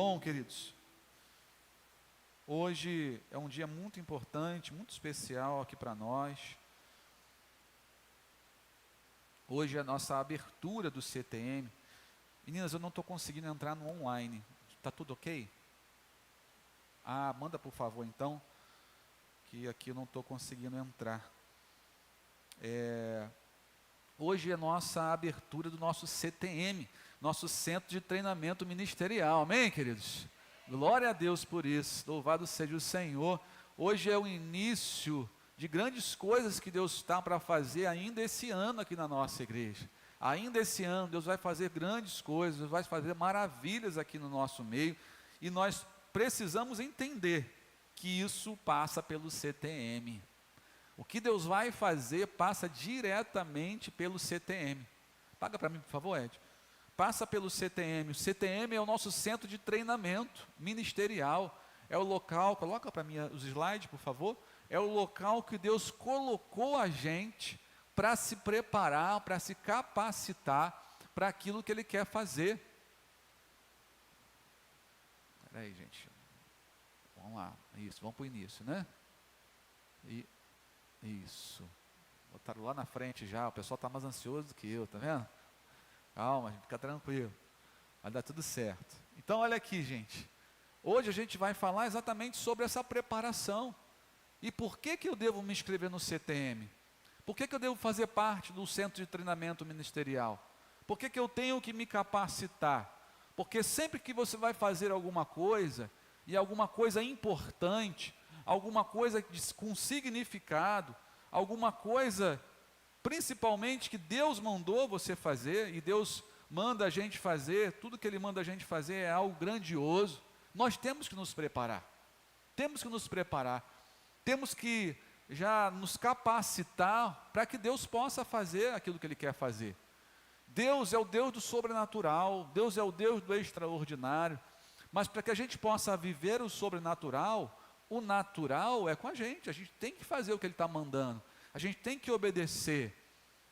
Bom, queridos, hoje é um dia muito importante, muito especial aqui para nós. Hoje é a nossa abertura do CTM. Meninas, eu não estou conseguindo entrar no online. Está tudo ok? Manda por favor então, que aqui eu não estou conseguindo entrar. Hoje é a nossa abertura do nosso CTM, nosso Centro de Treinamento Ministerial. Amém, queridos? Glória a Deus por isso. Louvado seja o Senhor. Hoje é o início de grandes coisas que Deus está para fazer ainda esse ano aqui na nossa igreja. Ainda esse ano, Deus vai fazer grandes coisas, Deus vai fazer maravilhas aqui no nosso meio. E nós precisamos entender que isso passa pelo CTM. O que Deus vai fazer passa diretamente pelo CTM. Paga para mim, por favor, Ed. Passa pelo CTM. O CTM é o nosso centro de treinamento ministerial. É o local, coloca para mim os slides, por favor. É o local que Deus colocou a gente para se preparar, para se capacitar para aquilo que Ele quer fazer. Espera aí, gente. Vamos lá. Isso, vamos para o início, né? Isso. Botaram lá na frente já. O pessoal está mais ansioso do que eu, tá vendo? Calma, gente, fica tranquilo. Vai dar tudo certo. Então, olha aqui, gente. Hoje a gente vai falar exatamente sobre essa preparação. E por que eu devo me inscrever no CTM? Por que eu devo fazer parte do Centro de Treinamento Ministerial? Por que eu tenho que me capacitar? Porque sempre que você vai fazer alguma coisa, e alguma coisa importante, alguma coisa com significado, alguma coisa, principalmente que Deus mandou você fazer, e Deus manda a gente fazer, tudo que Ele manda a gente fazer é algo grandioso, nós temos que nos preparar, temos que já nos capacitar para que Deus possa fazer aquilo que Ele quer fazer. Deus é o Deus do sobrenatural, Deus é o Deus do extraordinário, mas para que a gente possa viver o sobrenatural, o natural é com a gente tem que fazer o que Ele está mandando, a gente tem que obedecer.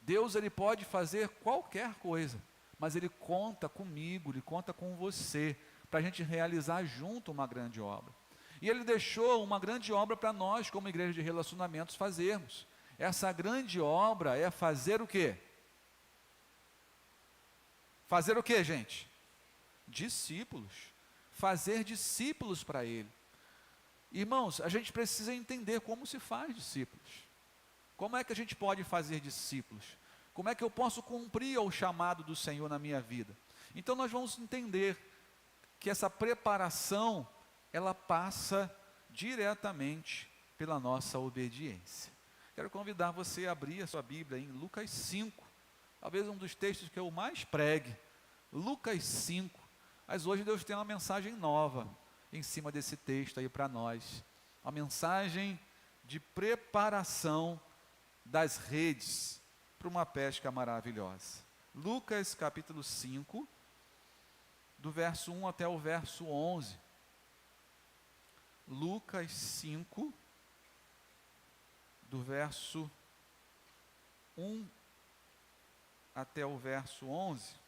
Deus, Ele pode fazer qualquer coisa, mas Ele conta comigo, Ele conta com você, para a gente realizar junto uma grande obra. E Ele deixou uma grande obra para nós, como igreja de relacionamentos, fazermos. Essa grande obra é fazer o quê? Fazer o quê, gente? Discípulos. Fazer discípulos para Ele. Irmãos, a gente precisa entender como se faz discípulos. Como é que a gente pode fazer discípulos? Como é que eu posso cumprir o chamado do Senhor na minha vida? Então nós vamos entender que essa preparação, ela passa diretamente pela nossa obediência. Quero convidar você a abrir a sua Bíblia em Lucas 5, talvez um dos textos que eu mais pregue, Lucas 5, mas hoje Deus tem uma mensagem nova em cima desse texto aí para nós, uma mensagem de preparação das redes para uma pesca maravilhosa. Lucas capítulo 5, do verso 1 até o verso 11. Lucas 5, do verso 1 até o verso 11.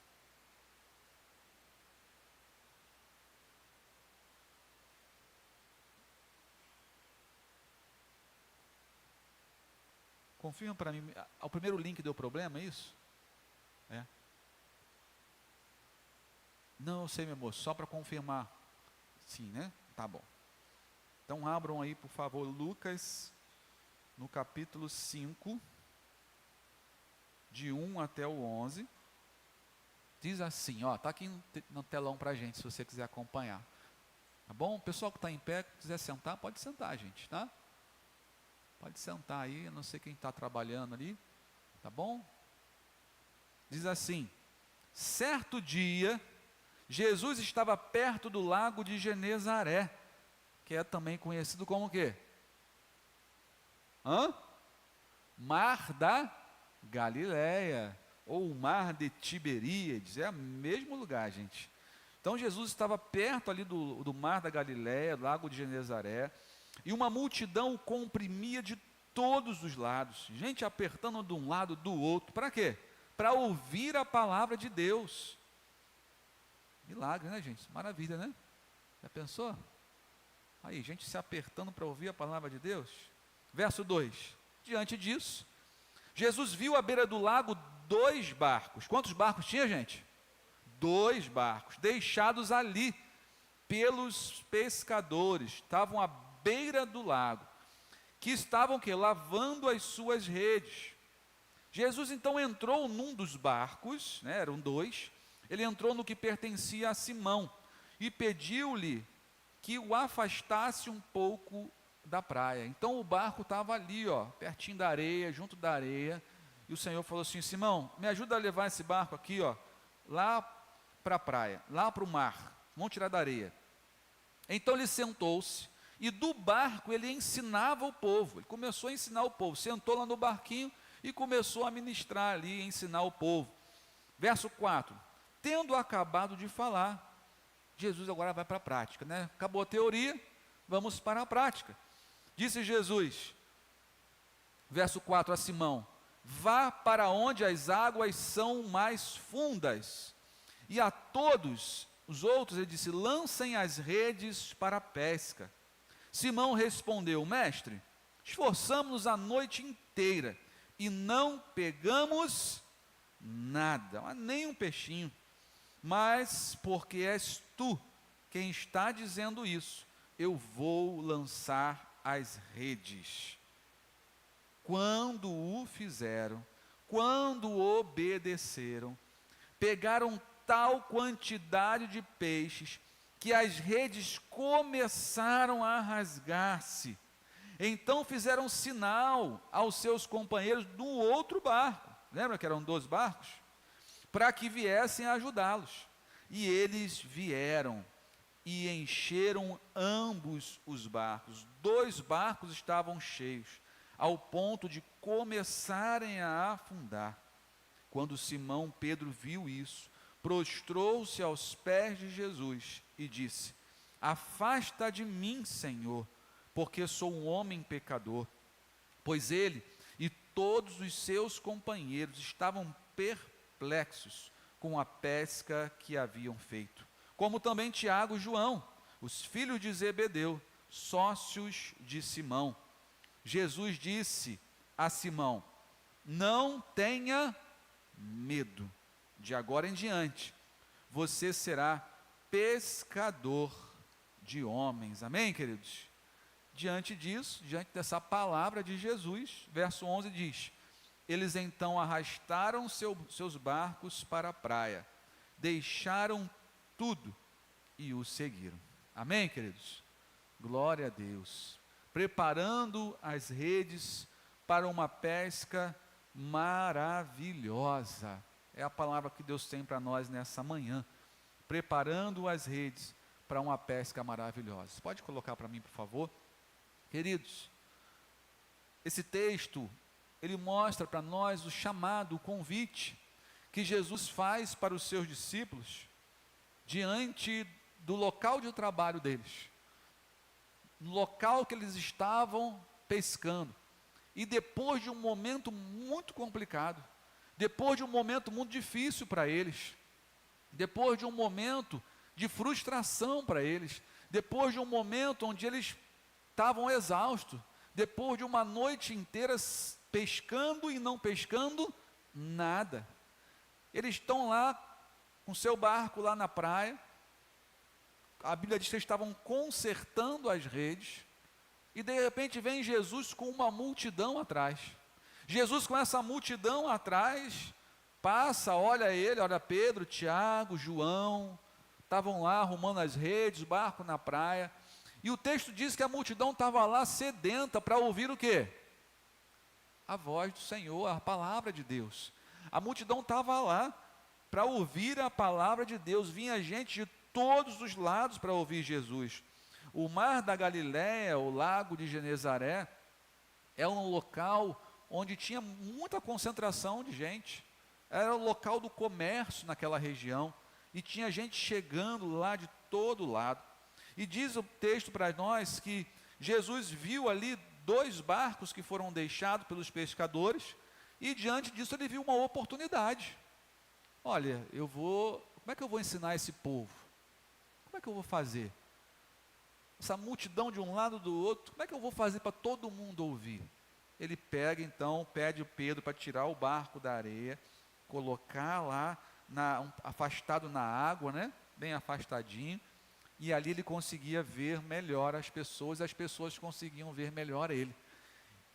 Confirma para mim, o primeiro link deu problema, é isso? É. Não, eu sei, meu moço, só para confirmar. Sim, né? Tá bom. Então abram aí, por favor, Lucas, no capítulo 5, de 1 até o 11. Diz assim, está aqui no telão para a gente, se você quiser acompanhar. Tá bom? O pessoal que está em pé, que quiser sentar, pode sentar, gente, tá? Pode sentar aí, eu não sei quem está trabalhando ali, tá bom? Diz assim: certo dia, Jesus estava perto do lago de Genezaré, que é também conhecido como o quê? Mar da Galileia, ou Mar de Tiberíades, é o mesmo lugar, gente. Então Jesus estava perto ali do Mar da Galileia, lago de Genezaré, e uma multidão o comprimia de todos os lados, gente apertando de um lado do outro, para quê? Para ouvir a palavra de Deus. Milagre, né, gente? Maravilha, né? Já pensou? Aí, gente se apertando para ouvir a palavra de Deus. Verso 2. Diante disso, Jesus viu à beira do lago 2 barcos. Quantos barcos tinha, gente? 2 barcos, deixados ali pelos pescadores. Estavam à beira do lago, que estavam o quê? Lavando as suas redes. Jesus então entrou num dos barcos, né, eram 2, ele entrou no que pertencia a Simão, e pediu-lhe que o afastasse um pouco da praia. Então o barco estava ali, ó, pertinho da areia, junto da areia, e o Senhor falou assim: Simão, me ajuda a levar esse barco aqui, ó, lá para a praia, lá para o mar, vamos tirar da areia. Então ele sentou-se, e do barco ele ensinava o povo, ele começou a ensinar o povo, sentou lá no barquinho e começou a ministrar ali, ensinar o povo. Verso 4, tendo acabado de falar, Jesus agora vai para a prática, né? Acabou a teoria, vamos para a prática. Disse Jesus, verso 4 a Simão: vá para onde as águas são mais fundas, e a todos os outros ele disse: lancem as redes para a pesca. Simão respondeu: mestre, esforçamos-nos a noite inteira e não pegamos nada, nem um peixinho. Mas porque és tu quem está dizendo isso, eu vou lançar as redes. Quando o fizeram, quando obedeceram, pegaram tal quantidade de peixes que as redes começaram a rasgar-se. Então fizeram sinal aos seus companheiros do outro barco, lembra que eram 2 barcos? Para que viessem ajudá-los. E eles vieram e encheram ambos os barcos. 2 barcos estavam cheios, ao ponto de começarem a afundar. Quando Simão Pedro viu isso, prostrou-se aos pés de Jesus e disse: afasta de mim, Senhor, porque sou um homem pecador. Pois ele e todos os seus companheiros estavam perplexos com a pesca que haviam feito, como também Tiago e João, os filhos de Zebedeu, sócios de Simão. Jesus disse a Simão: não tenha medo, de agora em diante você será pescador de homens. Amém, queridos? Diante disso, diante dessa palavra de Jesus, verso 11 diz: eles então arrastaram seus barcos para a praia, deixaram tudo e o seguiram. Amém, queridos? Glória a Deus. Preparando as redes para uma pesca maravilhosa. É a palavra que Deus tem para nós nessa manhã. Preparando as redes para uma pesca maravilhosa. Pode colocar para mim, por favor? Queridos, esse texto, ele mostra para nós o chamado, o convite que Jesus faz para os seus discípulos diante do local de trabalho deles, no local que eles estavam pescando. E depois de um momento muito complicado, depois de um momento muito difícil para eles, depois de um momento de frustração para eles, depois de um momento onde eles estavam exaustos, depois de uma noite inteira pescando e não pescando nada, eles estão lá com seu barco lá na praia. A Bíblia diz que eles estavam consertando as redes, e de repente vem Jesus com uma multidão atrás. Jesus com essa multidão atrás, passa, olha ele, olha Pedro, Tiago, João, estavam lá arrumando as redes, barco na praia, e o texto diz que a multidão estava lá sedenta para ouvir o quê? A voz do Senhor, a palavra de Deus. A multidão estava lá para ouvir a palavra de Deus, vinha gente de todos os lados para ouvir Jesus. O mar da Galileia, o lago de Genezaré, é um local onde tinha muita concentração de gente, era o local do comércio naquela região, e tinha gente chegando lá de todo lado. E diz o texto para nós que Jesus viu ali 2 barcos que foram deixados pelos pescadores, e diante disso ele viu uma oportunidade. Olha, como é que eu vou ensinar esse povo? Como é que eu vou fazer? essa multidão de um lado do outro, como é que eu vou fazer para todo mundo ouvir? Ele pega então, pede o Pedro para tirar o barco da areia, colocar lá, afastado na água, né? Bem afastadinho, e ali ele conseguia ver melhor as pessoas conseguiam ver melhor ele.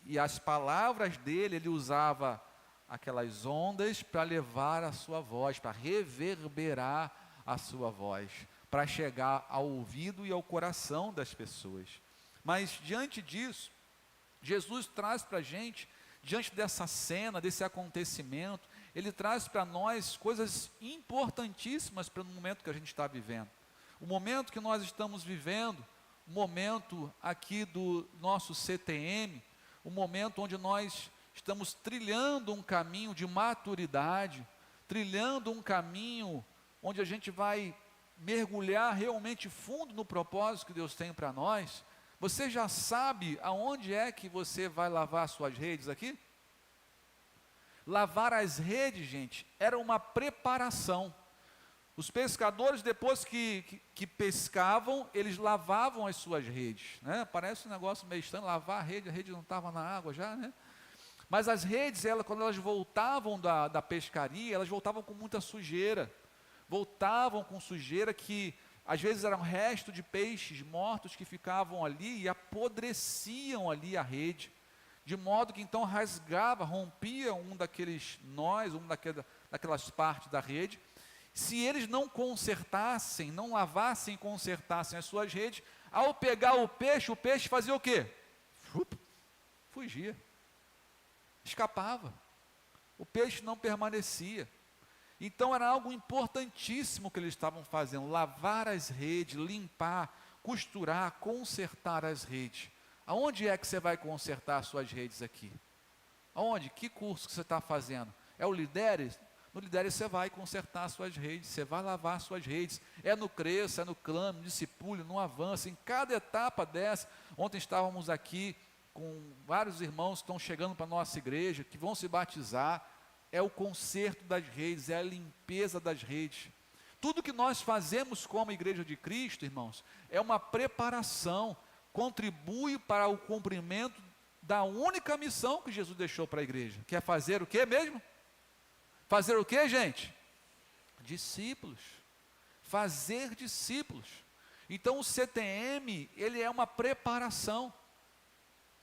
E as palavras dele, ele usava aquelas ondas para levar a sua voz, para reverberar a sua voz, para chegar ao ouvido e ao coração das pessoas. Mas diante disso, Jesus traz para a gente, diante dessa cena, desse acontecimento, ele traz para nós coisas importantíssimas para o momento que a gente está vivendo. O momento que nós estamos vivendo, o momento aqui do nosso CTM, o momento onde nós estamos trilhando um caminho de maturidade, trilhando um caminho onde a gente vai mergulhar realmente fundo no propósito que Deus tem para nós. Você já sabe aonde é que você vai lavar suas redes aqui? Lavar as redes, gente, era uma preparação. Os pescadores, depois que pescavam, eles lavavam as suas redes, né? Parece um negócio meio estranho, lavar a rede não estava na água já, né? Mas as redes, quando elas voltavam da pescaria, elas voltavam com muita sujeira. Voltavam com sujeira que, às vezes, eram resto de peixes mortos que ficavam ali e apodreciam ali a rede. De modo que, então, rasgava, rompia um daqueles nós, daquelas partes da rede. Se eles não consertassem, não lavassem e consertassem as suas redes, ao pegar o peixe fazia o quê? Fugia. Escapava. O peixe não permanecia. Então era algo importantíssimo que eles estavam fazendo, lavar as redes, limpar, costurar, consertar as redes. Aonde é que você vai consertar as suas redes aqui? Aonde? Que curso que você está fazendo? É o Lideres? No Lideres você vai consertar as suas redes, você vai lavar as suas redes. É no Cresça, é no Clame, no Discipule, no Avança, em cada etapa dessa. Ontem estávamos aqui com vários irmãos que estão chegando para a nossa igreja, que vão se batizar. É o conserto das redes, é a limpeza das redes. Tudo que nós fazemos como Igreja de Cristo, irmãos, é uma preparação, contribui para o cumprimento da única missão que Jesus deixou para a igreja, que é fazer o quê mesmo? Fazer o quê, gente? Discípulos. Fazer discípulos. Então o CTM, ele é uma preparação.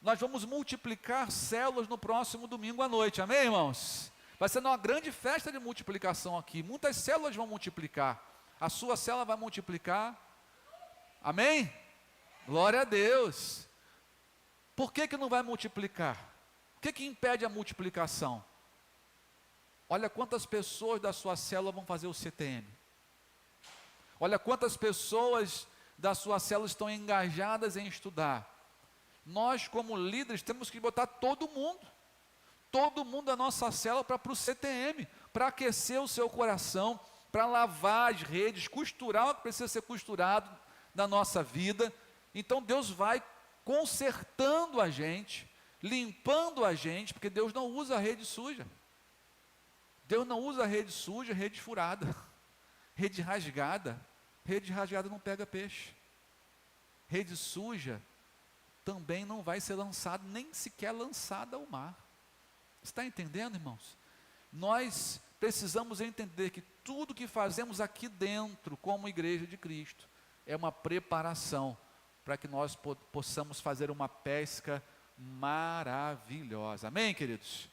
Nós vamos multiplicar células no próximo domingo à noite, amém, irmãos? Vai ser uma grande festa de multiplicação aqui. Muitas células vão multiplicar. A sua célula vai multiplicar. Amém? Glória a Deus. Por que não vai multiplicar? O que impede a multiplicação? Olha quantas pessoas da sua célula vão fazer o CTM. Olha quantas pessoas da sua célula estão engajadas em estudar. Nós, como líderes, temos que botar todo mundo da nossa célula para o CTM, para aquecer o seu coração, para lavar as redes, costurar o que precisa ser costurado na nossa vida. Então Deus vai consertando a gente, limpando a gente, porque Deus não usa a rede suja. Deus não usa rede suja, rede furada, rede rasgada. Rede rasgada não pega peixe. Rede suja também não vai ser lançada, nem sequer lançada ao mar. Está entendendo, irmãos? Nós precisamos entender que tudo que fazemos aqui dentro, como Igreja de Cristo, é uma preparação para que nós possamos fazer uma pesca maravilhosa. Amém, queridos?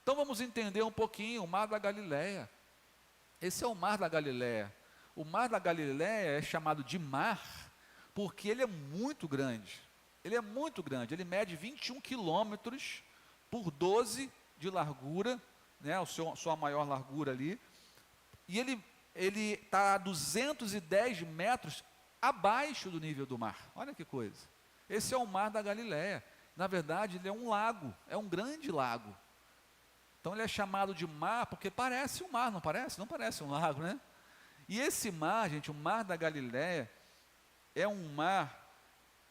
Então vamos entender um pouquinho o Mar da Galileia. Esse é o Mar da Galileia. O Mar da Galileia é chamado de mar porque ele é muito grande. Ele é muito grande. Ele mede 21 quilômetros por 12 de largura, né, sua maior largura ali. E ele está a 210 metros abaixo do nível do mar. Olha que coisa. Esse é o Mar da Galileia. Na verdade, ele é um lago, é um grande lago. Então ele é chamado de mar porque parece um mar, não parece? Não parece um lago, né? E esse mar, gente, o Mar da Galileia, é um mar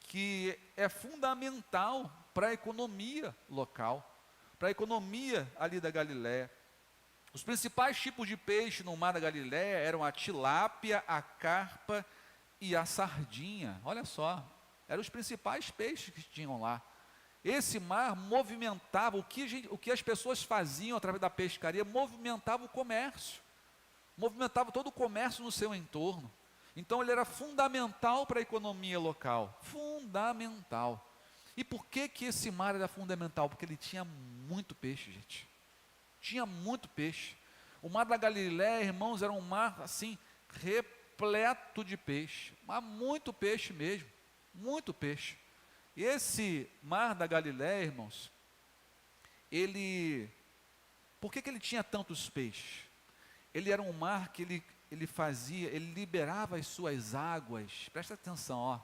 que é fundamental para a economia local, para a economia ali da Galileia. Os principais tipos de peixe no Mar da Galileia eram a tilápia, a carpa e a sardinha. Olha só, Eram os principais peixes que tinham lá. Esse mar movimentava, o que as pessoas faziam através da pescaria, movimentava o comércio. Movimentava todo o comércio no seu entorno. Então ele era fundamental para a economia local. Fundamental. E por que esse mar era fundamental? Porque ele tinha muito peixe, gente. Tinha muito peixe. O mar da Galileia, irmãos, era um mar assim, repleto de peixe. Mas muito peixe mesmo. Muito peixe. E esse mar da Galileia, irmãos, por que ele tinha tantos peixes? Ele era um mar que ele liberava as suas águas, presta atenção, ó,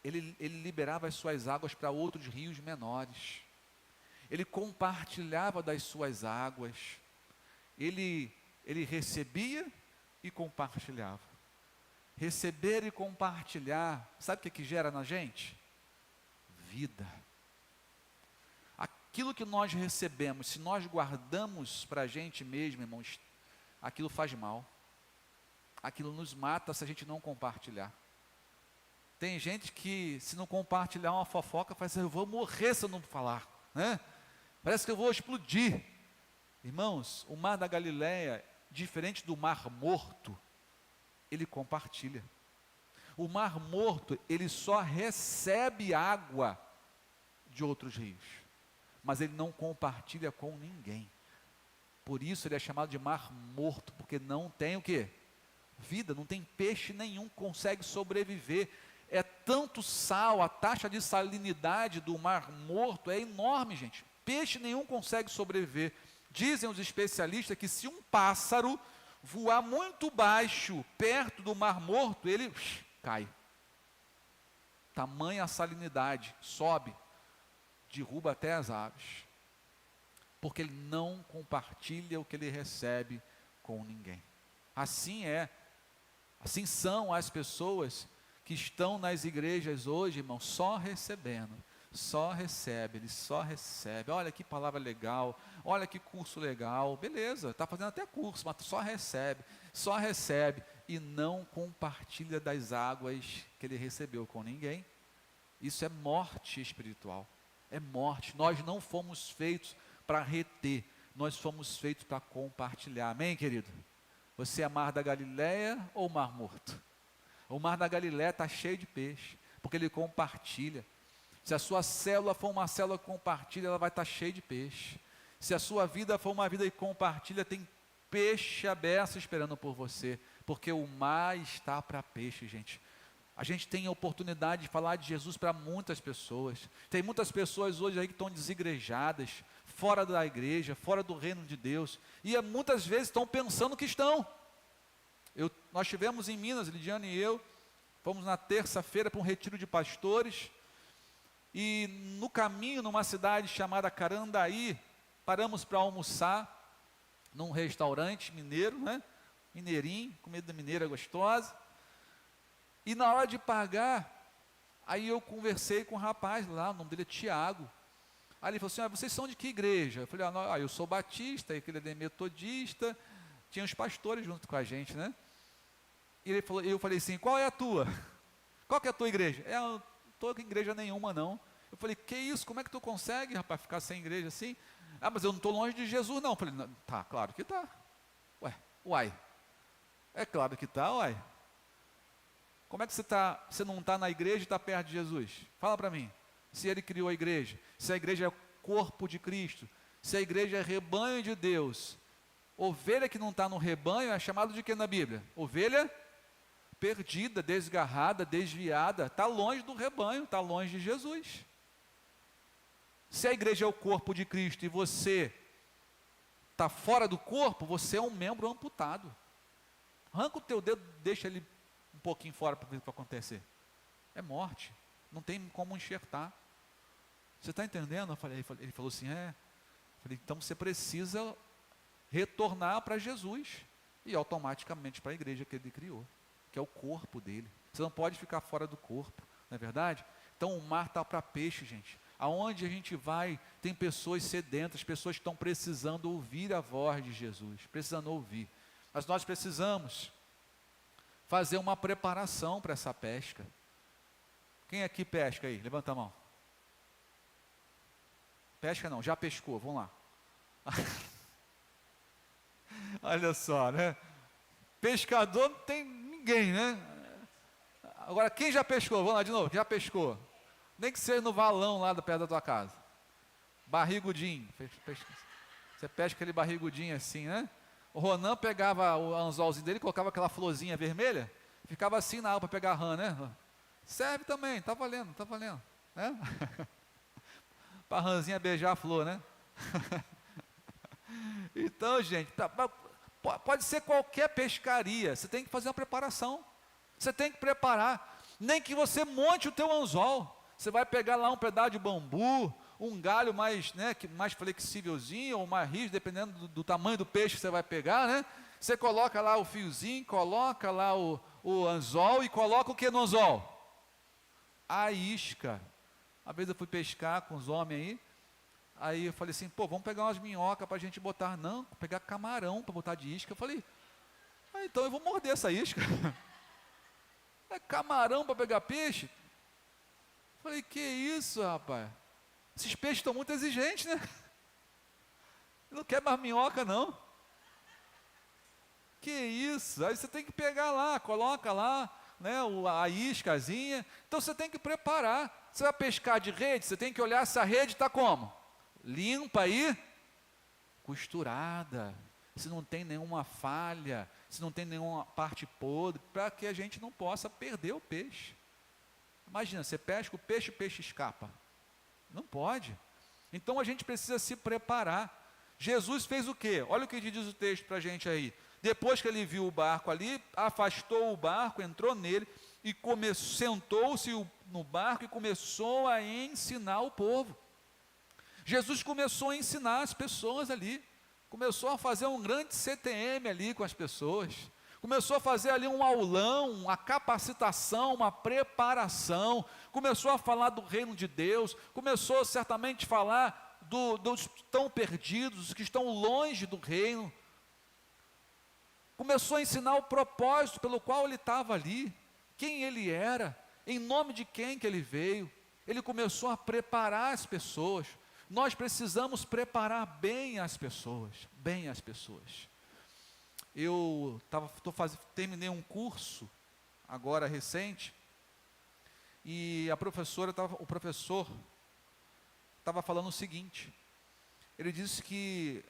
ele liberava as suas águas para outros rios menores, ele compartilhava das suas águas, ele recebia e compartilhava. Receber e compartilhar, sabe o que gera na gente? Vida. Aquilo que nós recebemos, se nós guardamos para a gente mesmo, irmãos, aquilo faz mal. Aquilo nos mata se a gente não compartilhar. Tem gente que, se não compartilhar uma fofoca, faz assim, eu vou morrer se eu não falar, né? Parece que eu vou explodir. Irmãos, o mar da Galileia, diferente do mar morto, ele compartilha. O mar morto, ele só recebe água de outros rios, mas ele não compartilha com ninguém. Por isso ele é chamado de mar morto, porque não tem o quê? Vida, não tem peixe nenhum que consegue sobreviver. É tanto sal, a taxa de salinidade do mar morto é enorme, gente. Peixe nenhum consegue sobreviver. Dizem os especialistas que se um pássaro voar muito baixo, perto do mar morto, ele cai. Tamanha a salinidade, sobe, derruba até as aves. Porque ele não compartilha o que ele recebe com ninguém. Assim são as pessoas que estão nas igrejas hoje, irmão, só recebendo, só recebe, ele só recebe. Olha que palavra legal, olha que curso legal, beleza, está fazendo até curso, mas só recebe e não compartilha das águas que ele recebeu com ninguém. Isso é morte espiritual, é morte. Nós não fomos feitos para reter, nós fomos feitos para compartilhar. Amém, querido? Você é mar da Galileia ou mar morto? O mar da Galileia está cheio de peixe, porque ele compartilha. Se a sua célula for uma célula que compartilha, ela vai estar cheia de peixe. Se a sua vida for uma vida que compartilha, tem peixe aberto esperando por você, porque o mar está para peixe, gente. A gente tem a oportunidade de falar de Jesus para muitas pessoas. Tem muitas pessoas hoje aí que estão desigrejadas, fora da igreja, fora do reino de Deus, e muitas vezes estão pensando que estão. Nós estivemos em Minas, Lidiane e eu, fomos na terça-feira para um retiro de pastores, e no caminho, numa cidade chamada Carandaí, paramos para almoçar, num restaurante mineiro, né? Mineirinho, comida mineira gostosa, e na hora de pagar, aí eu conversei com um rapaz lá, o nome dele é Tiago. Aí ele falou assim, vocês são de que igreja? Eu falei, eu sou batista, aquele é metodista, tinha os pastores junto com a gente, né? E eu falei assim, qual é a tua? Qual que é a tua igreja? Eu não estou com igreja nenhuma não. Eu falei, que isso, como é que tu consegue, rapaz, ficar sem igreja assim? Mas eu não estou longe de Jesus não. Eu falei, tá, claro que tá. Uai, é claro que tá, uai. Como é que você não está na igreja e está perto de Jesus? Fala para mim. Se ele criou a igreja, se a igreja é o corpo de Cristo, se a igreja é rebanho de Deus, ovelha que não está no rebanho é chamado de quê na Bíblia? Ovelha perdida, desgarrada, desviada, está longe do rebanho, está longe de Jesus. Se a igreja é o corpo de Cristo e você está fora do corpo, você é um membro amputado. Arranca o teu dedo, deixa ele um pouquinho fora para ver o que vai acontecer. É morte, não tem como enxertar. Você está entendendo? Ele falou assim, Eu falei, então você precisa retornar para Jesus e automaticamente para a igreja que ele criou, que é o corpo dele. Você não pode ficar fora do corpo, não é verdade? Então o mar está para peixe, gente. Aonde a gente vai, tem pessoas sedentas, pessoas que estão precisando ouvir a voz de Jesus, precisando ouvir. Mas nós precisamos fazer uma preparação para essa pesca. Quem aqui pesca aí? Levanta a mão. Pesca não, já pescou, vamos lá. Olha só, né? Pescador não tem ninguém, né? Agora, quem já pescou? Vamos lá de novo, já pescou? Nem que seja no valão lá perto da tua casa. Barrigudinho. Você pesca aquele barrigudinho assim, né? O Ronan pegava o anzolzinho dele, colocava aquela florzinha vermelha, ficava assim na água para pegar rã, né? Serve também, tá valendo, né? Para a rãzinha beijar a flor, né? Então, gente, pode ser qualquer pescaria, você tem que fazer uma preparação, você tem que preparar, nem que você monte o teu anzol, você vai pegar lá um pedaço de bambu, um galho mais, né, mais flexívelzinho ou mais rígido, dependendo do tamanho do peixe que você vai pegar, né? Você coloca lá o fiozinho, coloca lá o anzol e coloca o que no anzol? A isca. Uma vez eu fui pescar com os homens aí eu falei assim, pô, vamos pegar umas minhocas para a gente botar. Não, vou pegar camarão para botar de isca. Eu falei, então eu vou morder essa isca. É camarão para pegar peixe? Eu falei, que isso, rapaz? Esses peixes estão muito exigentes, né? Não quer mais minhoca, não. Que isso? Aí você tem que pegar lá, coloca lá, né, a iscazinha. Então você tem que preparar. Você vai pescar de rede, você tem que olhar se a rede está como? Limpa aí, costurada, se não tem nenhuma falha, se não tem nenhuma parte podre, para que a gente não possa perder o peixe. Imagina, você pesca o peixe escapa. Não pode. Então a gente precisa se preparar. Jesus fez o quê? Olha o que diz o texto para a gente aí. Depois que ele viu o barco ali, afastou o barco, entrou nele e sentou-se no barco e começou a ensinar o povo. Jesus começou a ensinar as pessoas ali, começou a fazer um grande CTM ali com as pessoas, começou a fazer ali um aulão, uma capacitação, uma preparação, começou a falar do reino de Deus, começou certamente a falar dos que estão perdidos, que estão longe do reino, começou a ensinar o propósito pelo qual ele estava ali, quem ele era, em nome de quem que ele veio. Ele começou a preparar as pessoas. Nós precisamos preparar bem as pessoas, Eu terminei um curso, agora recente, e o professor estava falando o seguinte, ele disse que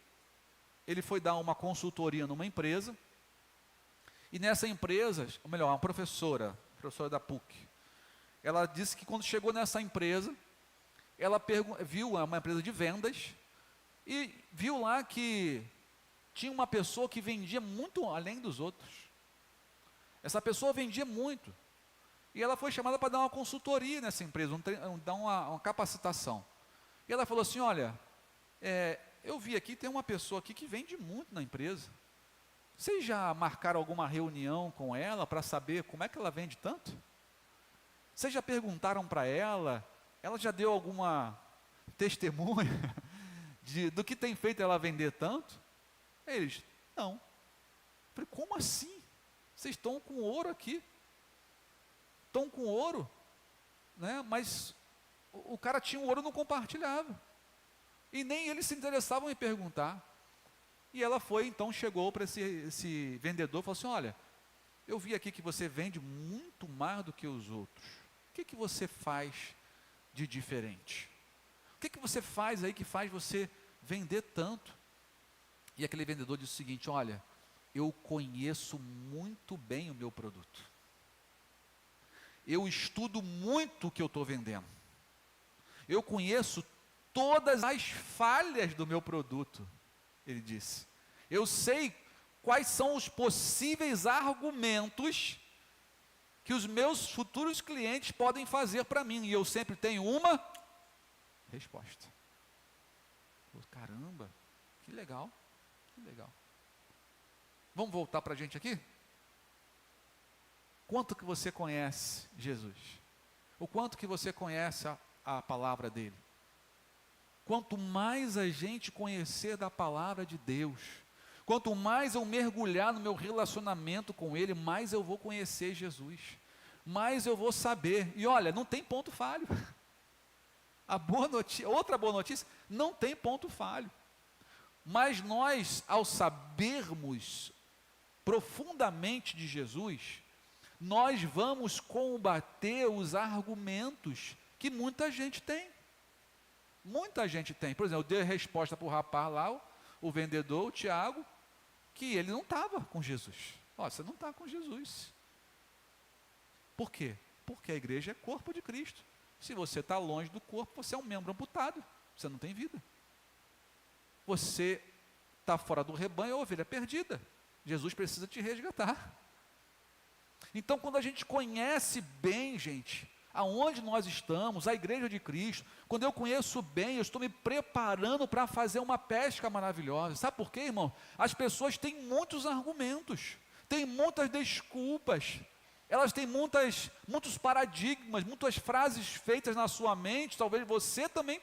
ele foi dar uma consultoria numa empresa, e nessa empresa, ou melhor, uma professora da PUC, ela disse que quando chegou nessa empresa, ela viu uma empresa de vendas, e viu lá que tinha uma pessoa que vendia muito além dos outros. Essa pessoa vendia muito. E ela foi chamada para dar uma consultoria nessa empresa, dar uma capacitação. E ela falou assim, olha, eu vi aqui, tem uma pessoa aqui que vende muito na empresa. Vocês já marcaram alguma reunião com ela para saber como é que ela vende tanto? Vocês já perguntaram para ela já deu alguma testemunha do que tem feito ela vender tanto? Eles, não. Eu falei, como assim? Vocês estão com ouro aqui. Estão com ouro, né? Mas o cara tinha o ouro e não compartilhava. E nem eles se interessavam em perguntar. E ela então chegou para esse vendedor e falou assim, olha, eu vi aqui que você vende muito mais do que os outros. O que você faz de diferente? O que você faz aí que faz você vender tanto? E aquele vendedor disse o seguinte, olha, eu conheço muito bem o meu produto. Eu estudo muito o que eu estou vendendo. Eu conheço todas as falhas do meu produto, ele disse. Eu sei quais são os possíveis argumentos que os meus futuros clientes podem fazer para mim, e eu sempre tenho uma resposta. Caramba, que legal, que legal. Vamos voltar para a gente aqui? Quanto que você conhece Jesus? O quanto que você conhece a palavra dele? Quanto mais a gente conhecer da palavra de Deus, quanto mais eu mergulhar no meu relacionamento com ele, mais eu vou conhecer Jesus. mais eu vou saber. E olha, não tem ponto falho. Outra boa notícia, não tem ponto falho. Mas nós, ao sabermos profundamente de Jesus, nós vamos combater os argumentos que muita gente tem. Muita gente tem. Por exemplo, eu dei a resposta para o rapaz lá, o vendedor, o Tiago, que ele não estava com Jesus. Ó, você não está com Jesus. Por quê? Porque a igreja é corpo de Cristo. Se você está longe do corpo, você é um membro amputado. Você não tem vida. Você está fora do rebanho, é ovelha perdida. Jesus precisa te resgatar. Então, quando a gente conhece bem, gente, aonde nós estamos, a igreja de Cristo, quando eu conheço bem, eu estou me preparando para fazer uma pesca maravilhosa. Sabe por quê, irmão? As pessoas têm muitos argumentos, têm muitas desculpas, elas têm muitos paradigmas, muitas frases feitas na sua mente. Talvez você também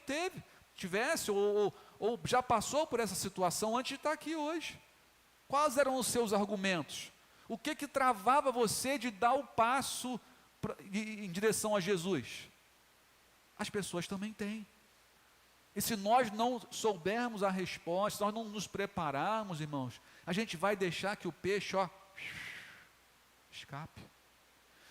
tivesse, ou já passou por essa situação antes de estar aqui hoje. Quais eram os seus argumentos? O que travava você de dar o passo em direção a Jesus? As pessoas também têm. E se nós não soubermos a resposta, se nós não nos prepararmos, irmãos, a gente vai deixar que o peixe, escape.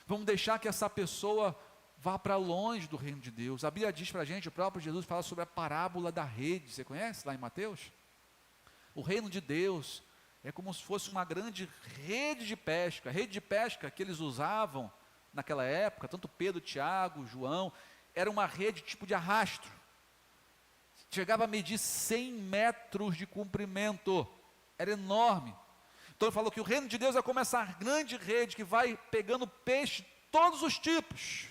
Vamos deixar que essa pessoa vá para longe do reino de Deus. A Bíblia diz para a gente, o próprio Jesus fala sobre a parábola da rede. Você conhece lá em Mateus? O reino de Deus é como se fosse uma grande rede de pesca. A rede de pesca que eles usavam naquela época, tanto Pedro, Tiago, João, era uma rede tipo de arrasto. Chegava a medir 100 metros de comprimento. Era enorme. Então ele falou que o reino de Deus é como essa grande rede que vai pegando peixe de todos os tipos.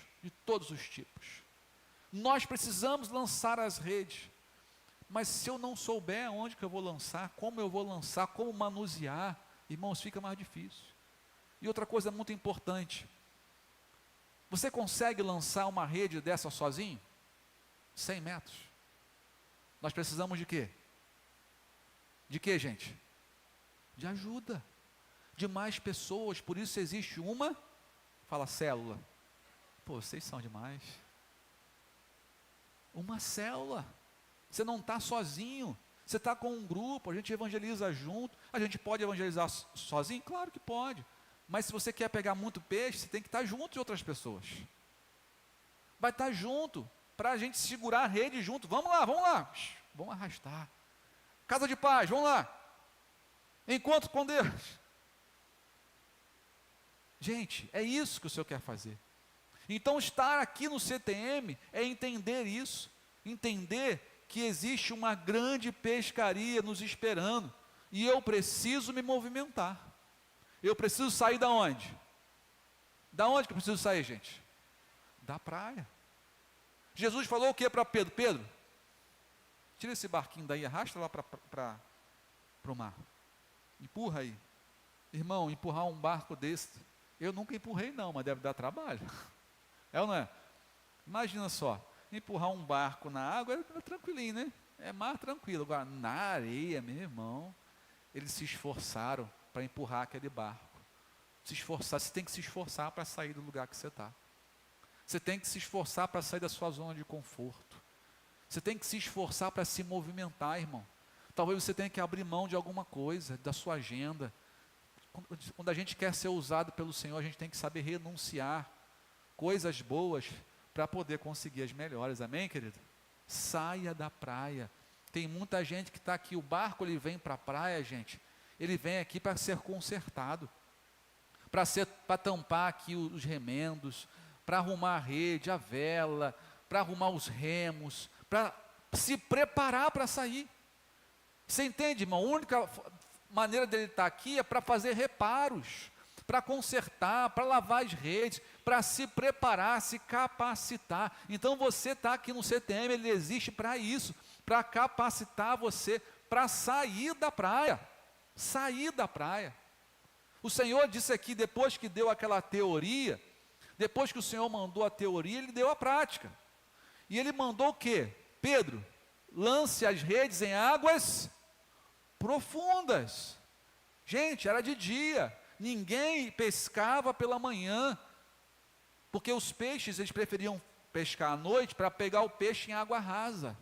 Nós precisamos lançar as redes. Mas se eu não souber onde que eu vou lançar, como eu vou lançar, como manusear, irmãos, fica mais difícil. E outra coisa muito importante, você consegue lançar uma rede dessa sozinho? 100 metros. Nós precisamos de quê? De quê, gente? De ajuda, de mais pessoas. Por isso existe uma, fala célula. Pô, vocês são demais. Uma célula. Você não está sozinho, você está com um grupo, a gente evangeliza junto. A gente pode evangelizar sozinho? Claro que pode. Mas se você quer pegar muito peixe, você tem que estar junto de outras pessoas. Vai estar junto, para a gente segurar a rede junto. Vamos lá, vamos arrastar. Casa de paz, vamos lá. Encontro com Deus. Gente, é isso que o Senhor quer fazer. Então estar aqui no CTM é entender isso, entender que existe uma grande pescaria nos esperando, e eu preciso me movimentar. Eu preciso sair da onde? Da onde que eu preciso sair, gente? Da praia. Jesus falou o que para Pedro? Pedro, tira esse barquinho daí, arrasta lá para o mar. Empurra aí. Irmão, empurrar um barco desse, eu nunca empurrei não, mas deve dar trabalho. É ou não é? Imagina só, empurrar um barco na água é tranquilinho, né? É mar tranquilo. Agora, na areia, meu irmão, eles se esforçaram para empurrar aquele barco. Você tem que se esforçar para sair do lugar que você está. Você tem que se esforçar para sair da sua zona de conforto. Você tem que se esforçar para se movimentar, irmão. Talvez você tenha que abrir mão de alguma coisa, da sua agenda. Quando a gente quer ser usado pelo Senhor, a gente tem que saber renunciar coisas boas para poder conseguir as melhores. Amém, querido? Saia da praia. Tem muita gente que está aqui, o barco ele vem para a praia, gente, ele vem aqui para ser consertado, para tampar aqui os remendos, para arrumar a rede, a vela, para arrumar os remos, para se preparar para sair. Você entende, irmão? A única maneira dele estar aqui é para fazer reparos, para consertar, para lavar as redes, para se preparar, se capacitar. Então você está aqui no CTM, ele existe para isso, para capacitar você para sair da praia. Sair da praia. O Senhor disse aqui, depois que deu aquela teoria, depois que o Senhor mandou a teoria, ele deu a prática. E ele mandou o quê? Pedro, lance as redes em águas profundas. Gente, era de dia, ninguém pescava pela manhã. Porque os peixes, eles preferiam pescar à noite para pegar o peixe em água rasa,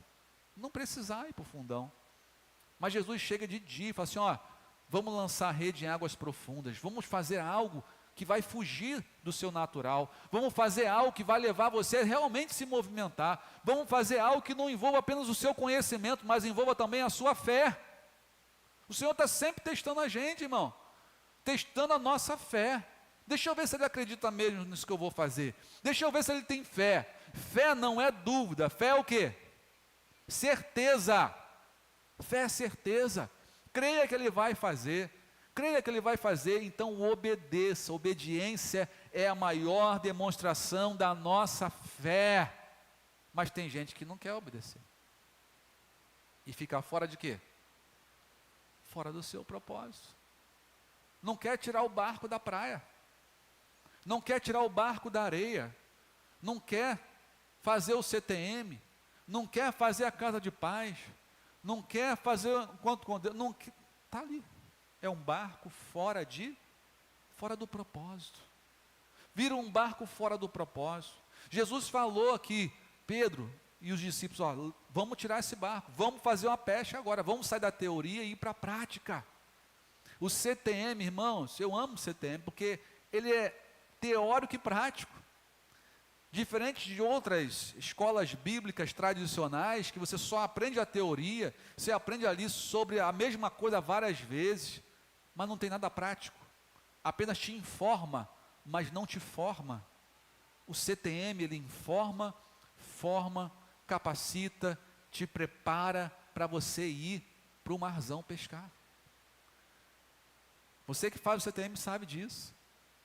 não precisar ir para o fundão. Mas Jesus chega de dia e fala assim, ó, vamos lançar a rede em águas profundas, vamos fazer algo que vai fugir do seu natural, vamos fazer algo que vai levar você a realmente se movimentar, vamos fazer algo que não envolva apenas o seu conhecimento, mas envolva também a sua fé. O Senhor está sempre testando a gente, irmão, testando a nossa fé. Deixa eu ver se ele acredita mesmo nisso que eu vou fazer, deixa eu ver se ele tem fé. Fé não é dúvida, fé é o quê? Certeza. Fé é certeza, creia que ele vai fazer, então obedeça. Obediência é a maior demonstração da nossa fé. Mas tem gente que não quer obedecer, e fica fora de quê? Fora do seu propósito, não quer tirar o barco da praia, não quer tirar o barco da areia, não quer fazer o CTM, não quer fazer a casa de paz, não quer fazer encontro com Deus, não está ali, é um barco fora do propósito, vira um barco fora do propósito. Jesus falou aqui, Pedro e os discípulos, ó, vamos tirar esse barco, vamos fazer uma pesca agora, vamos sair da teoria e ir para a prática. O CTM, irmãos, eu amo o CTM, porque ele é teórico e prático, diferente de outras escolas bíblicas tradicionais, que você só aprende a teoria, você aprende ali sobre a mesma coisa várias vezes, mas não tem nada prático, apenas te informa, mas não te forma. O CTM, ele informa, forma, capacita, te prepara para você ir para o marzão pescar. Você que faz o CTM sabe disso.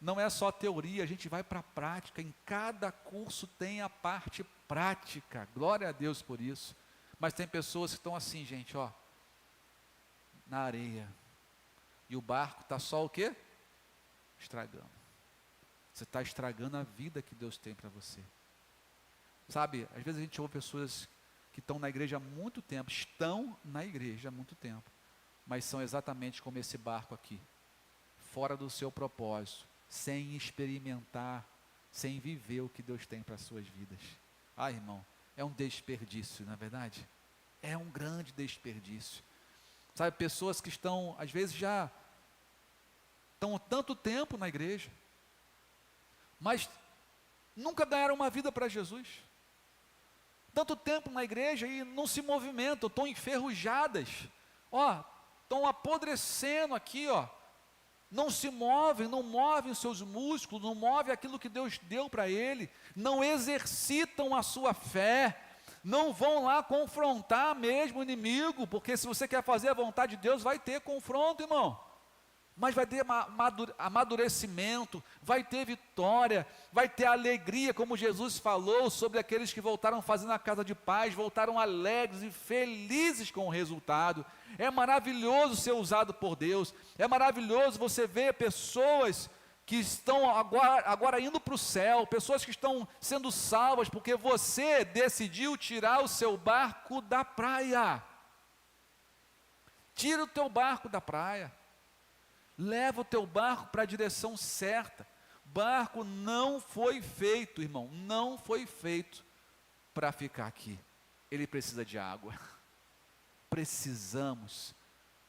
Não é só teoria, a gente vai para a prática. Em cada curso tem a parte prática. Glória a Deus por isso. Mas tem pessoas que estão assim, gente, ó, na areia. E o barco está só o quê? Estragando. Você está estragando a vida que Deus tem para você. Sabe, às vezes a gente ouve pessoas que estão na igreja há muito tempo, mas são exatamente como esse barco aqui, fora do seu propósito, sem experimentar, sem viver o que Deus tem para as suas vidas. Ah, irmão, é um desperdício, não é verdade? É um grande desperdício. Sabe, pessoas que estão, às vezes já estão há tanto tempo na igreja, mas nunca ganharam uma vida para Jesus. Tanto tempo na igreja e não se movimentam, estão enferrujadas, ó, estão apodrecendo aqui, ó, não se movem, não movem os seus músculos, não movem aquilo que Deus deu para ele, não exercitam a sua fé, não vão lá confrontar mesmo o inimigo, porque se você quer fazer a vontade de Deus, vai ter confronto, irmão, mas vai ter amadurecimento, vai ter vitória, vai ter alegria, como Jesus falou sobre aqueles que voltaram fazendo a casa de paz, voltaram alegres e felizes com o resultado. É maravilhoso ser usado por Deus, é maravilhoso você ver pessoas que estão agora indo para o céu, pessoas que estão sendo salvas, porque você decidiu tirar o seu barco da praia. Tira o teu barco da praia. Leva o teu barco para a direção certa. Barco não foi feito, irmão, não foi feito para ficar aqui. Ele precisa de água. Precisamos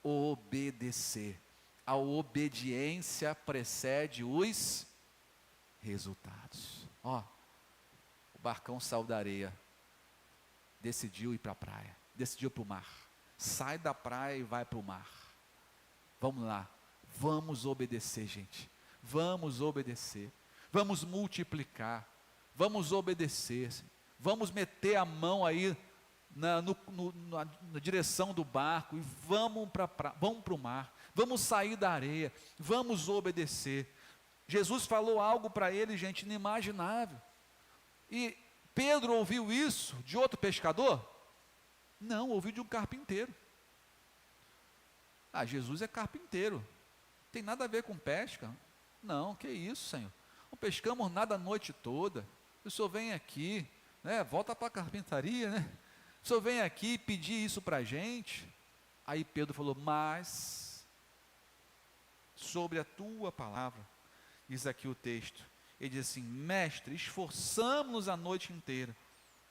obedecer. A obediência precede os resultados. Ó, o barcão saiu da areia, decidiu ir para a praia, decidiu para o mar. Sai da praia e vai para o mar. Vamos lá. Vamos obedecer, gente, vamos obedecer, vamos multiplicar, vamos obedecer, vamos meter a mão aí na direção do barco e vamos para o mar, vamos sair da areia, vamos obedecer. Jesus falou algo para ele, gente, inimaginável, e Pedro ouviu isso de outro pescador? Não, ouviu de um carpinteiro. Ah, Jesus é carpinteiro, tem nada a ver com pesca? Não, que isso, Senhor, não pescamos nada a noite toda, o Senhor vem aqui, né, volta para a carpintaria, né, o Senhor vem aqui pedir isso para a gente. Aí Pedro falou, mas, sobre a tua palavra, diz aqui o texto, Ele diz assim: mestre, esforçamos-nos a noite inteira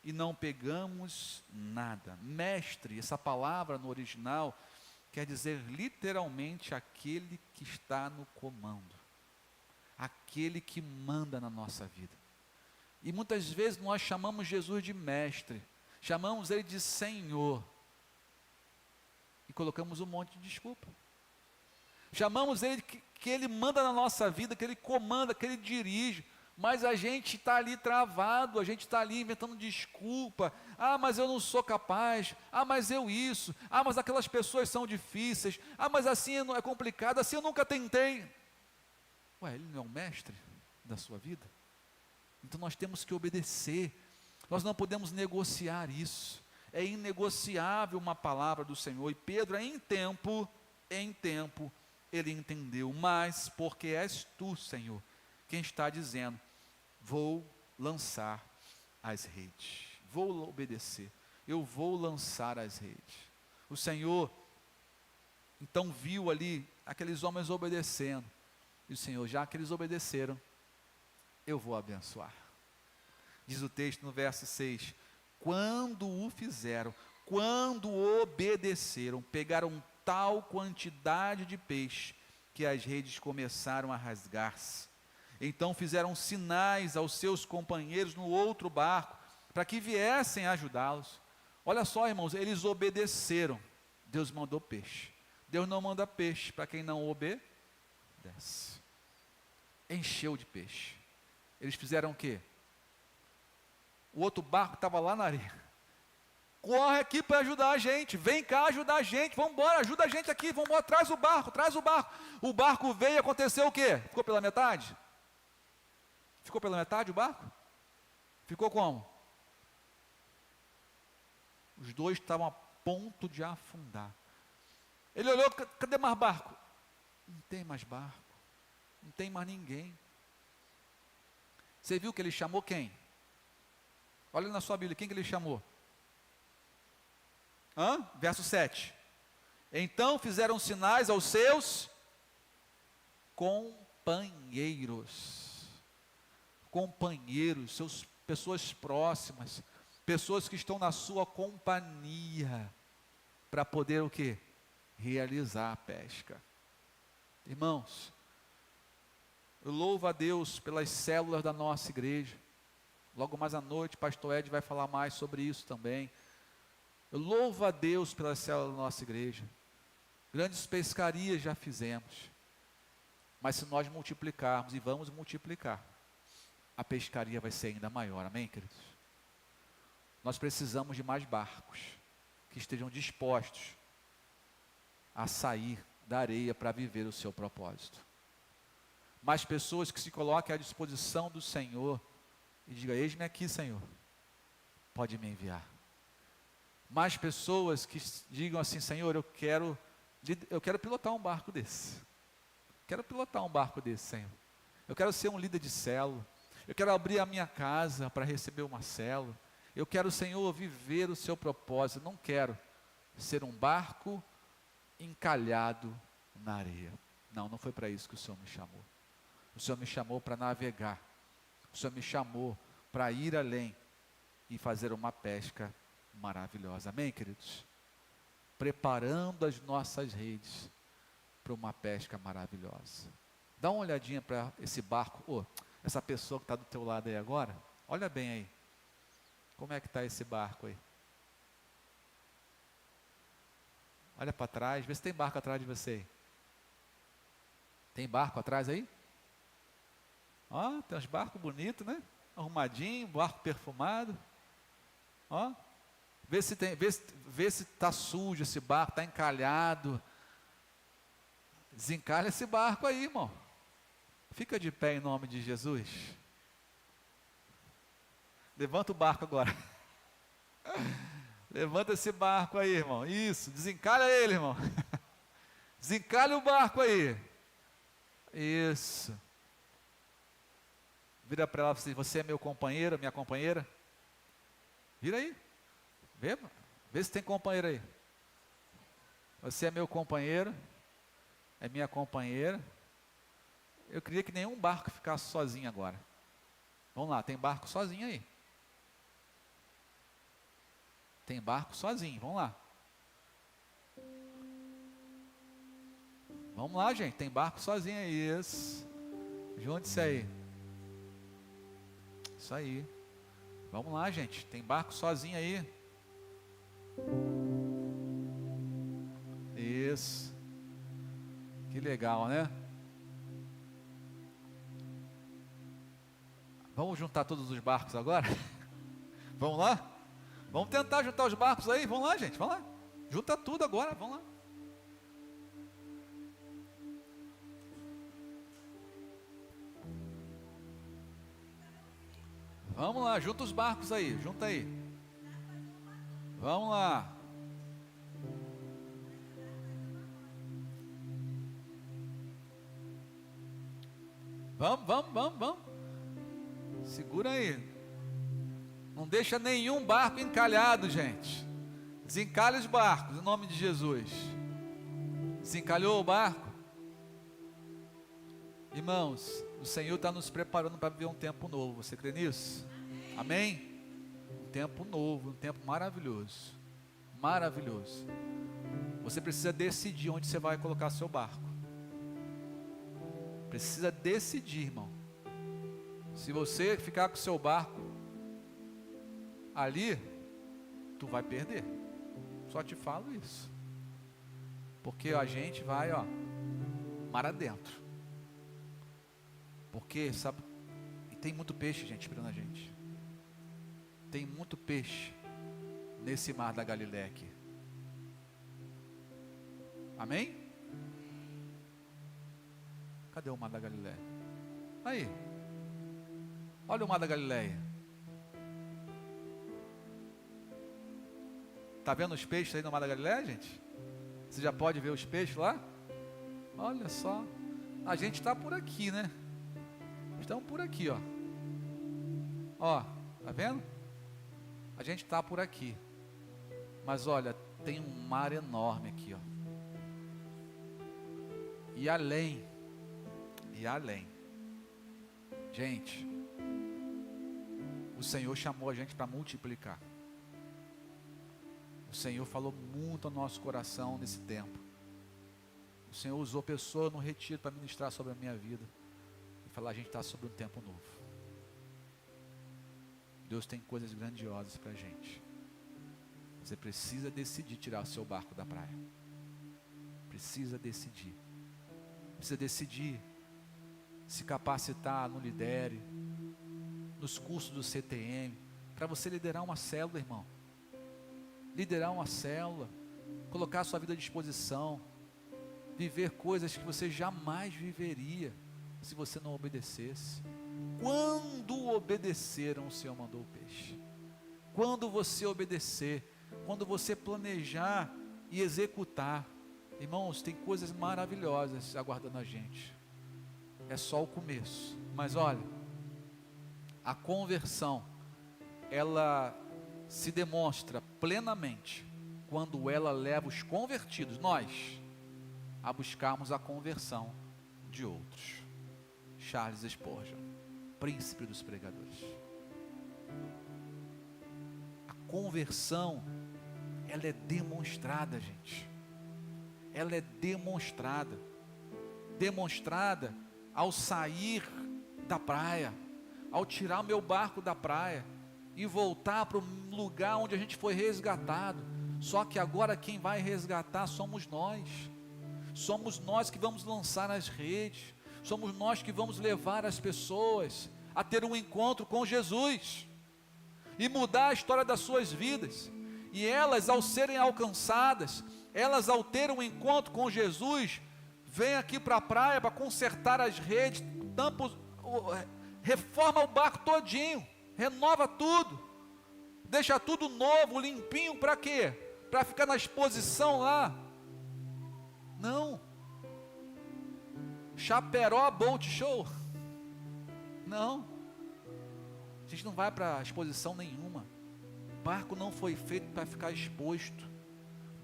e não pegamos nada. Mestre, essa palavra no original quer dizer literalmente aquele que está no comando, aquele que manda na nossa vida. E muitas vezes nós chamamos Jesus de mestre, chamamos ele de Senhor, e colocamos um monte de desculpa. Chamamos ele que ele manda na nossa vida, que ele comanda, que ele dirige, mas a gente está ali travado, a gente está ali inventando desculpa. Ah, mas eu não sou capaz. Ah, mas eu isso. Ah, mas aquelas pessoas são difíceis. Ah, mas assim é complicado, assim eu nunca tentei. Ué, ele não é o mestre da sua vida? Então nós temos que obedecer. Nós não podemos negociar isso. É inegociável uma palavra do Senhor. E Pedro, em tempo, ele entendeu. Mas porque és tu, Senhor, quem está dizendo: vou lançar as redes, vou obedecer, eu vou lançar as redes. O Senhor então viu ali aqueles homens obedecendo, e o Senhor, já que eles obedeceram, eu vou abençoar. Diz o texto no verso 6, quando o fizeram, quando obedeceram, pegaram tal quantidade de peixe, que as redes começaram a rasgar-se. Então fizeram sinais aos seus companheiros no outro barco, para que viessem ajudá-los. Olha só, irmãos, eles obedeceram. Deus mandou peixe. Deus não manda peixe para quem não obedece. Encheu de peixe. Eles fizeram o quê? O outro barco estava lá na areia. Corre aqui para ajudar a gente, vem cá ajudar a gente, vamos embora, ajuda a gente aqui, vamos embora, traz o barco. O barco veio e aconteceu o quê? Ficou pela metade? Ficou pela metade o barco? Ficou como? Os dois estavam a ponto de afundar. Ele olhou, cadê mais barco? Não tem mais barco, não tem mais ninguém. Você viu que ele chamou quem? Olha na sua Bíblia, quem que ele chamou? Verso 7. Então fizeram sinais aos seus companheiros, seus pessoas próximas, pessoas que estão na sua companhia, para poder o quê? Realizar a pesca. Irmãos, eu louvo a Deus pelas células da nossa igreja. Logo mais à noite, pastor Ed vai falar mais sobre isso também. Eu louvo a Deus pelas células da nossa igreja. Grandes pescarias já fizemos. Mas se nós multiplicarmos, e vamos multiplicar, a pescaria vai ser ainda maior, amém, queridos? Nós precisamos de mais barcos, que estejam dispostos a sair da areia para viver o seu propósito. Mais pessoas que se coloquem à disposição do Senhor, e digam: eis-me aqui, Senhor, pode me enviar. Mais pessoas que digam assim: Senhor, eu quero pilotar um barco desse. Quero pilotar um barco desse, Senhor. Eu quero ser um líder de célula. Eu quero abrir a minha casa para receber uma célula. Eu quero, Senhor, viver o seu propósito. Não quero ser um barco encalhado na areia. Não foi para isso que o Senhor me chamou. O Senhor me chamou para navegar. O Senhor me chamou para ir além e fazer uma pesca maravilhosa. Amém, queridos? Preparando as nossas redes para uma pesca maravilhosa. Dá uma olhadinha para esse barco, essa pessoa que está do teu lado aí agora. Olha bem aí. Como é que está esse barco aí? Olha para trás, vê se tem barco atrás de você aí. Tem barco atrás aí? Tem uns barcos bonitos, né? Arrumadinho, barco perfumado. Vê se está sujo esse barco, está encalhado. Desencalha esse barco aí, irmão. Fica de pé em nome de Jesus. Levanta o barco agora. Levanta esse barco aí, irmão. Isso, desencalha ele, irmão. Desencalha o barco aí. Isso. Vira para ela assim: você é meu companheiro, minha companheira? Vira aí. Vê se tem companheiro aí. Você é meu companheiro, é minha companheira. Eu queria que nenhum barco ficasse sozinho agora. Vamos lá, tem barco sozinho aí. Tem barco sozinho, vamos lá. Vamos lá, gente, tem barco sozinho aí. Isso. Junte-se aí. Isso aí. Vamos lá, gente, tem barco sozinho aí. Isso. Que legal, né? Vamos juntar todos os barcos agora? Vamos lá? Vamos tentar juntar os barcos aí? Vamos lá, gente, vamos lá. Junta tudo agora, vamos lá. Vamos lá, junta os barcos aí, junta aí. Vamos lá. Vamos. Segura aí. Não deixa nenhum barco encalhado, gente. Desencalhe os barcos, em nome de Jesus. Desencalhou o barco? Irmãos, o Senhor está nos preparando para viver um tempo novo. Você crê nisso? Amém? Um tempo novo, um tempo maravilhoso. Maravilhoso. Você precisa decidir onde você vai colocar seu barco. Precisa decidir, irmão. Se você ficar com o seu barco ali, tu vai perder. Só te falo isso. Porque a gente vai, mar adentro. Porque, sabe, e tem muito peixe, gente, esperando a gente. Tem muito peixe nesse mar da Galileia aqui. Amém? Cadê o mar da Galileia? Aí. Olha o mar da Galileia. Está vendo os peixes aí no mar da Galileia, gente? Você já pode ver os peixes lá? Olha só. A gente está por aqui, né? Estamos por aqui, ó. Ó, tá vendo? A gente está por aqui. Mas olha, tem um mar enorme aqui, ó. E além. Gente, o Senhor chamou a gente para multiplicar. O Senhor falou muito ao nosso coração nesse tempo. O Senhor usou pessoas no retiro para ministrar sobre a minha vida. E falar, a gente está sobre um tempo novo. Deus tem coisas grandiosas para a gente. Você precisa decidir tirar o seu barco da praia. Precisa decidir. Precisa decidir se capacitar no Lidere, nos cursos do CTM, para você liderar uma célula, irmão. Liderar uma célula, colocar a sua vida à disposição, viver coisas que você jamais viveria se você não obedecesse. Quando obedeceram, o Senhor mandou o peixe. Quando você obedecer, quando você planejar e executar, irmãos, tem coisas maravilhosas aguardando a gente. É só o começo. Mas olha, a conversão, ela se demonstra plenamente quando ela leva os convertidos, nós, a buscarmos a conversão de outros. Charles Spurgeon, príncipe dos pregadores. A conversão, ela é demonstrada, gente. Ela é demonstrada. Demonstrada ao sair da praia, ao tirar o meu barco da praia e voltar para o lugar onde a gente foi resgatado. Só que agora quem vai resgatar somos nós. Somos nós que vamos lançar as redes. Somos nós que vamos levar as pessoas a ter um encontro com Jesus e mudar a história das suas vidas. E elas, ao serem alcançadas, elas, ao ter um encontro com Jesus, vêm aqui para a praia para consertar as redes, reforma o barco todinho, renova tudo, deixa tudo novo, limpinho, para quê? Para ficar na exposição lá? Não. Chaperó Boat Show? Não. A gente não vai para exposição nenhuma. Barco não foi feito para ficar exposto.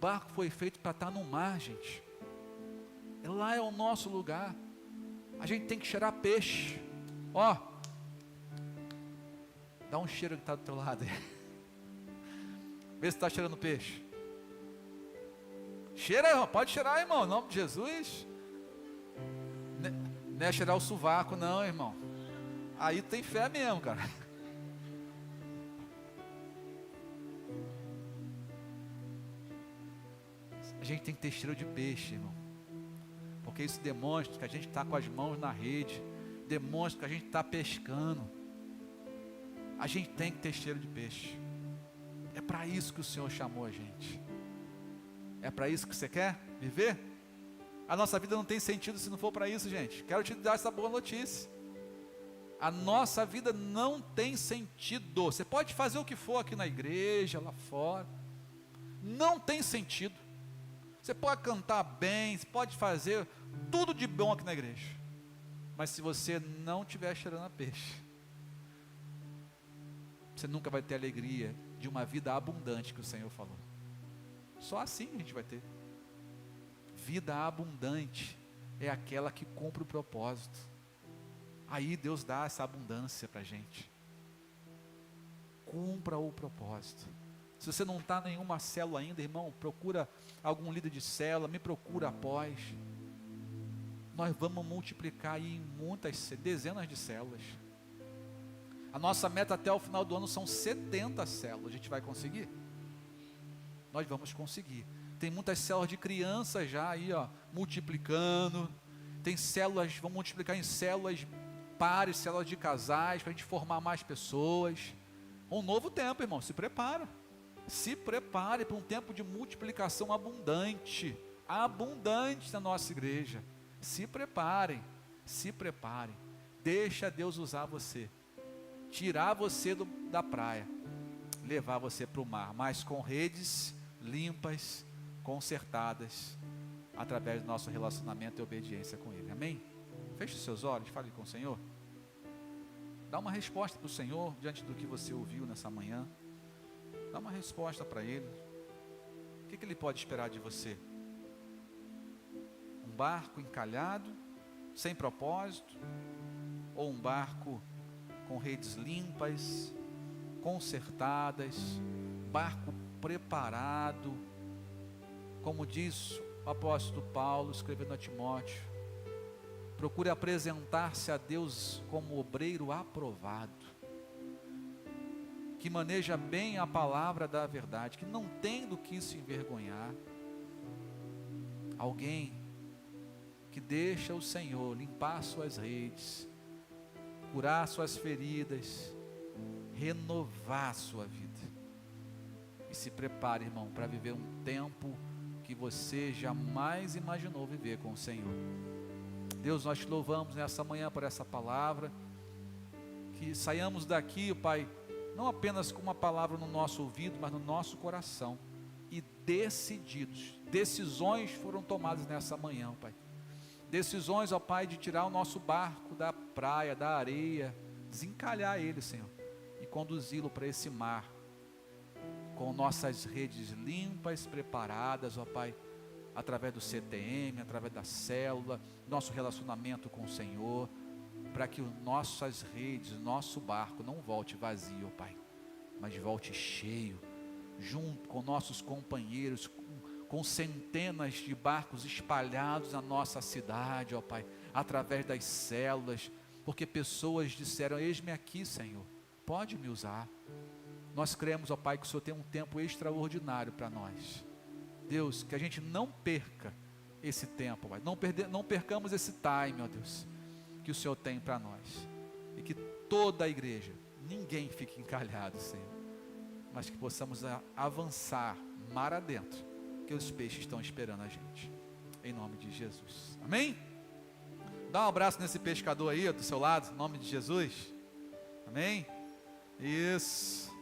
Barco foi feito para estar no mar, gente. Lá é o nosso lugar. A gente tem que cheirar peixe. Ó, Dá um cheiro que está do teu lado aí. Vê se está cheirando peixe. Cheira, irmão, pode cheirar, irmão, em nome de Jesus. Não é cheirar o sovaco, não, irmão. Aí tem fé mesmo, cara. A gente tem que ter cheiro de peixe, irmão. Porque isso demonstra que a gente está com as mãos na rede. Demonstra que a gente está pescando. A gente tem que ter cheiro de peixe. É para isso que o Senhor chamou a gente. É para isso que você quer viver? A nossa vida não tem sentido se não for para isso, gente. Quero te dar essa boa notícia. A nossa vida não tem sentido. Você pode fazer o que for aqui na igreja, lá fora. Não tem sentido. Você pode cantar bem, você pode fazer tudo de bom aqui na igreja. Mas se você não estiver cheirando a peixe, você nunca vai ter alegria de uma vida abundante que o Senhor falou. Só assim a gente vai ter. Vida abundante é aquela que cumpre o propósito. Aí Deus dá essa abundância para a gente. Cumpra o propósito. Se você não está em nenhuma célula ainda, irmão, procura algum líder de célula, me procura após. Nós vamos multiplicar aí em muitas, dezenas de células. A nossa meta até o final do ano são 70 células. A gente vai conseguir? Nós vamos conseguir. Tem muitas células de crianças já aí, ó, multiplicando. Tem células, vamos multiplicar em células pares, células de casais, para a gente formar mais pessoas. Um novo tempo, irmão, se prepara. Se prepare para um tempo de multiplicação abundante. Abundante na nossa igreja. Se preparem, se preparem. Deixa Deus usar você. Tirar você da praia. Levar você para o mar, mas com redes limpas, consertadas, através do nosso relacionamento e obediência com Ele. Amém? Feche os seus olhos, fale com o Senhor. Dá uma resposta para o Senhor, diante do que você ouviu nessa manhã. Dá uma resposta para Ele. O que Ele pode esperar de você? Um barco encalhado, sem propósito? Ou um barco com redes limpas, consertadas, barco preparado, como diz o apóstolo Paulo, escrevendo a Timóteo, procure apresentar-se a Deus como obreiro aprovado, que maneja bem a palavra da verdade, que não tem do que se envergonhar, alguém que deixa o Senhor limpar suas redes, curar suas feridas, renovar a sua vida. E se prepare, irmão, para viver um tempo que você jamais imaginou viver com o Senhor. Deus, nós te louvamos nessa manhã por essa palavra, que saiamos daqui, Pai, não apenas com uma palavra no nosso ouvido, mas no nosso coração, e decididos. Decisões foram tomadas nessa manhã, Pai. Decisões, ó Pai, de tirar o nosso barco da praia, da areia, desencalhar ele, Senhor, e conduzi-lo para esse mar, com nossas redes limpas, preparadas, ó Pai, através do CTM, através da célula, nosso relacionamento com o Senhor, para que nossas redes, nosso barco não volte vazio, ó Pai, mas volte cheio, junto com nossos companheiros, com centenas de barcos espalhados na nossa cidade, ó Pai, através das células, porque pessoas disseram: eis-me aqui, Senhor, pode me usar. Nós cremos, ó Pai, que o Senhor tem um tempo extraordinário para nós. Deus, que a gente não perca esse tempo, Pai, não percamos esse time, ó Deus, que o Senhor tem para nós, e que toda a igreja, ninguém fique encalhado, Senhor, mas que possamos avançar mar adentro, que os peixes estão esperando a gente, em nome de Jesus, amém? Dá um abraço nesse pescador aí do seu lado, em nome de Jesus, amém? Isso.